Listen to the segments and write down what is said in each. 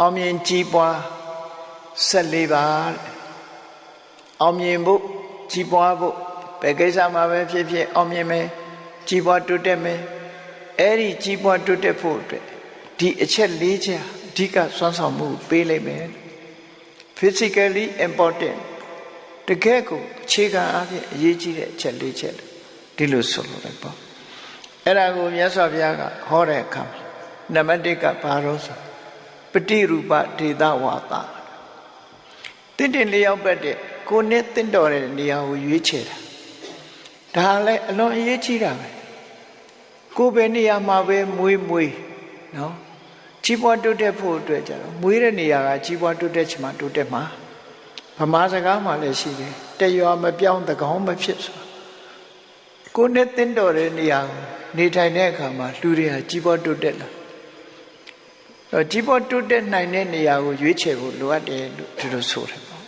အောင်မြင်ကြီးပွား14ပါအောင်မြင်ဖို့ကြီးပွားဖို့ဘယ်ကိစ္စမှာပဲဖြစ်ဖြစ်အောင်မြင်မယ်ကြီးပွားတိုးတက်မယ်အဲ့ဒီကြီးပွားတိုးတက်ဖို့အတွက်ဒီအချက်၄ချက်အဓိကစွမ်းဆောင်မှုပေးလိုက်မယ် physically important တကယ်ကိုအခြေခံအဖြစ်အရေးကြီးတဲ့အချက်၄ချက်ဒီလိုဆိုလို့လည်းပေါ့အဲ့ဒါကိုမြတ်စွာဘုရားကဟောတဲ့အခါနံပါတ်1ကဘာလို့ဆိုပฏิရူပဒေသဝါဒတင့်တယ်လျောက်ပတ်တဲ့ကိုနဲ့တင့်တော်တဲ့နေရာကိုရွေးချယ်တာဒါလည်းအလွန်အရေးကြီးတာပဲကိုပဲနေရာမှာပဲမွေးနော်ကြီးပွားတိုးတက်ဖို့အတွက်ကြတော့မွေးတဲ့နေရာကကြီးပွားတိုးတက်ချင်မှတိုးတက်မှာဗမာစကားမှာလည်းရှိတယ်တရွာမပြောင်းတကောင်းမဖြစ်ဆိုကိုနဲ့တင့်တော်တဲ့နေရာကိုနေထိုင်တဲ့အခါမှာလူတွေဟာကြီးပွားတိုးတက်လာတော့ကြီးပွားတိုးတက်နိုင်တဲ့နေရာကိုရွေးချယ်ဖို့လိုအပ်တယ်လို့ဒီလိုဆိုတယ်ပေါ့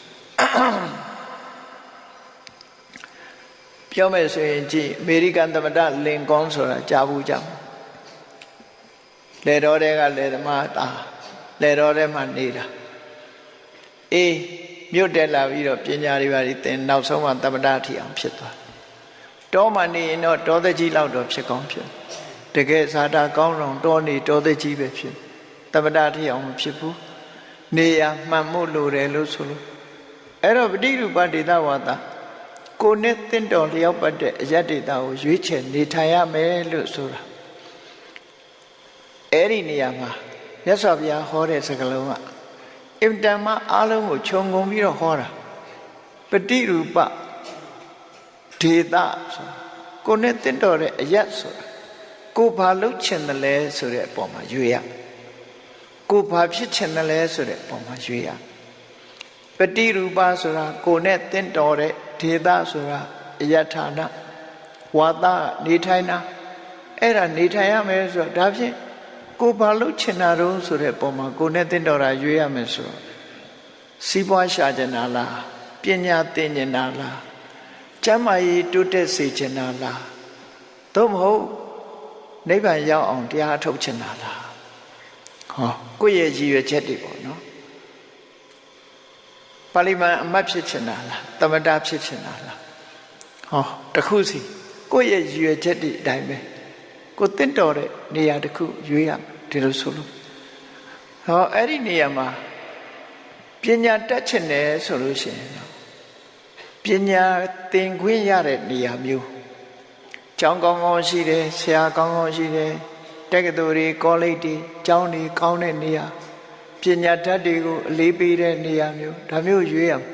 ပြောမယ်ဆိုရင်ကြည့်အမေရိကန်သမ္မတလင်ကွန်ဆိုတာကြားဘူးကြမှာလေတော်တဲ့ကလေသမားသားလေတော်တဲ့မှာနေတာအေးမြို့တက်လာပြီးတော့ပညာတွေပါသင်နောက်ဆုံးမှသမ္မတထီအောင်ဖြစ်သွားတောမှနေရင်တော့တောသက်ကြီးလောက်တော့ဖြစ်ကောင်းဖြစ်တကယ်ဇာတာကောင်းတော့တောနေတောသက်ကြီးပဲဖြစ်သမ္မတထီအောင်မဖြစ်ဘူးနေရမှန်မှုလိုတယ်လို့ဆိုလို့အဲ့တော့ပฏิရူပဒေသဝါဒကိုနဲ့တင့်တော်လျောက်ပတ်တဲ့အယတ္တိတာကိုရွေးချယ်နေထိုင်ရမယ်လို့ဆိုတာအဲ့ဒီနေရာမှာမြတ်စွာဘုရားဟောတဲ့စကားလုံးကအင်တန်မှအားလုံးကိုခြုံငုံပြီးတော့ဟောတာပฏิရူပဒေသဆိုကိုနဲ့တင့်တော်တဲ့အယတ်ဆိုတာကိုဘာလုပ်ချင်တယ်လဲဆိုတဲ့အပေါ်မှာရွေးရကိုဘာဖြစ်ချင်တယ်လဲဆိုတဲ့အပေါ်မှာရွေးရပฏิရူပဆိုတာကိုနဲ့တင့်တော်တဲ့ဒေသဆိုတာအယထာဏဝါဒနေထိုင်တာအဲ့ဒါနေထိုင်ရမယ်ဆိုတော့ဒါဖြင့်ကိုဘာလို့ချင်တာတော့ဆိုတဲ့ပုံမှာကိုနဲ့တင့်တော်တာရွေးရမယ်ဆိုတော့စီးပွားရှာချင်တာလားပညာသင်ချင်တာလားကျမ်းမာရေးတိုးတက်စေချင်တာလားသို့မဟုတ်နိဗ္ဗာန်ရောက်အောင်တရားအထုတ်ချင်တာလားဟောကိုယ့်ရဲ့ရည်ရွယ်ချက်တွေပေါ့နော်ပါဠိမန်အမတ်ဖြစ်ချင်တာလားသမထဖြစ်ချင်တာလားဟောတခုစီကိုယ့်ရဲ့ရည်ရွယ်ချက်တွေအတိုင်းပဲကိုတင့်တော်တဲ့နေရာတစ်ခုရွေးရဒီလိုဆိုလို့ဟောအဲ့ဒီနေရာမှာပညာတတ်ချင်တယ်ဆိုလို့ရှိရင်ပညာသင်ခွင့်ရတဲ့နေရာမျိုးကျောင်းကောင်းကောင်းရှိတယ်ဆရာကောင်းကောင်းရှိတယ်တက္ကသိုလ်တွေကောလိပ်တွေကျောင်းတွေကောင်းတဲ့နေရာပညာတတ်တွေကိုအလေးပေးတဲ့နေရာမျိုးဒါမျိုးရွေးရမယ်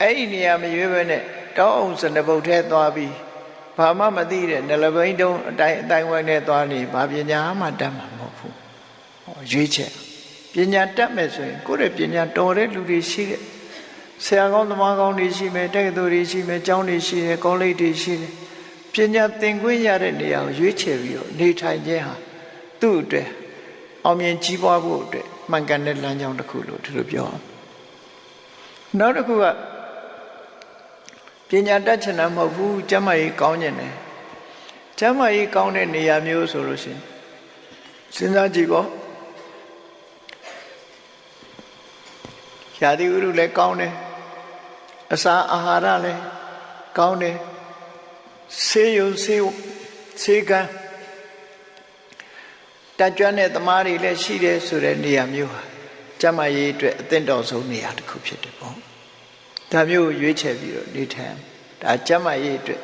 အဲ့ဒီနေရာမရွေးဘဲနဲ့တောင်းအောင်စနဘုတ်ထဲသွားပြီးဘာမှမသိတဲ့နှလဘိန်းတုံးအတိုင်းဝိုင်းနဲ့သွားနေဘာပညာမှတတ်မှာမဟုတ်ဘူးဟောရွေးချက်ပညာတတ်မယ်ဆိုရင်ကိုယ့်ရဲ့ပညာတော်တဲ့လူတွေရှိတဲ့ဆရာကောင်းသမားကောင်းတွေရှိမယ်တက္ကသိုလ်တွေရှိမယ်ကျောင်းတွေရှိတယ်ကောလိပ်တွေရှိတယ်ပညာသင်ခွင့်ရတဲ့နေရာကိုရွေးချယ်ပြီးတော့နေထိုင်ခြင်းဟာသူ့အတွက်အောင်မြင်ကြီးပွားဖို့အတွက်မှန်ကန်တဲ့လမ်းကြောင်းတစ်ခုလို့ဒီလိုပြောအောင်နောက်တစ်ခုကပညာတတ်ချင်တာမဟုတ်ဘူးကျမ်းမာရေးကောင်းကျင်တယ်ကျမ်းမာရေးကောင်းတဲ့နေရာမျိုးဆိုလို့ရှိရင်စဉ်းစားကြည့်ပေါ့ရာသီဥတုလည်းကောင်းတယ်အစာအာဟာရလည်းကောင်းတယ်ဆေးရုံဆေးကန်းတက်ကြွတဲ့သမားတွေလည်းရှိတယ်ဆိုတဲ့နေရာမျိုးဟာကျမ်းမာရေးအတွက်အသင့်တော်ဆုံးနေရာတစ်ခုဖြစ်တယ်ပေါ့ဒါမျိုးရွေးချယ်ပြီးတော့နေထိုင်ဒါကျမ်းမာရေးအတွက်